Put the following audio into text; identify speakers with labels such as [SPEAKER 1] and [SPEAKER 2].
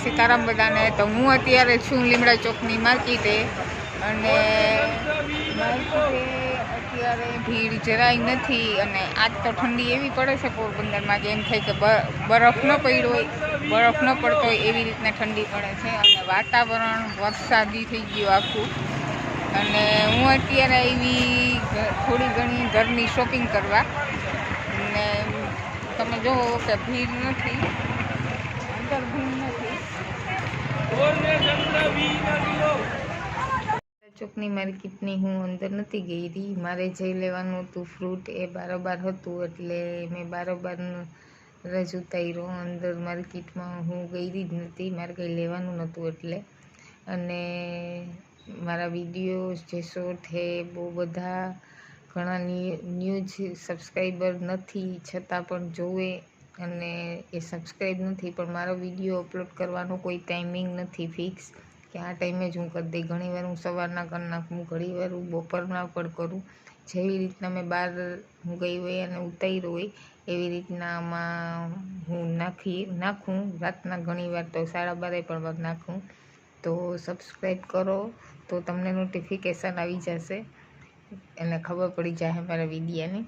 [SPEAKER 1] સીતારામ બધાને। તો હું અત્યારે છું લીમડા ચોકની માર્કેટે અને માર્કેટે અત્યારે ભીડ જરાય નથી અને આજ તો ઠંડી એવી પડે છે પોરબંદરમાં કે એમ થાય કે બરફ ન પડ્યો હોય, બરફ ન પડતો હોય એવી રીતના ઠંડી પડે છે અને વાતાવરણ વરસાદી થઈ ગયું આખું। અને હું અત્યારે આવી થોડી ઘણી ઘરની શોપિંગ કરવા અને તમે જુઓ કે ભીડ નથી, અંદર ભીડ નથી। ચોકની માર્કેટની હું અંદર નથી ગઈ રહી, મારે જે લેવાનું હતું ફ્રૂટ એ બારોબાર હતું એટલે મેં બારોબાર રજ ઉતાર્યો। અંદર માર્કેટમાં હું ગઈ જ નથી, મારે કંઈ લેવાનું નહોતું એટલે। અને મારા વિડીયોઝ જે શોર્ટ છે બહુ બધા ઘણા ન્યૂઝ સબસ્ક્રાઈબર નથી છતાં પણ જોવે અને એ સબસ્ક્રાઈબ નથી, પણ મારો વિડીયો અપલોડ કરવાનો કોઈ ટાઈમિંગ નથી ફિક્સ કે આ ટાઈમે જ હું કરી દઈ। ઘણીવાર હું સવારના કરી નાખું, ઘણીવાર હું બપોરના પણ કરું। જેવી રીતના મેં બહાર હું ગઈ હોય અને ઉતાર્યું હોય એવી રીતના આમાં હું નાખું રાતના, ઘણીવાર તો 12:30 પણ નાખું। તો સબસ્ક્રાઈબ કરો તો તમને નોટિફિકેશન આવી જશે અને ખબર પડી જાય મારા વિડીયાની।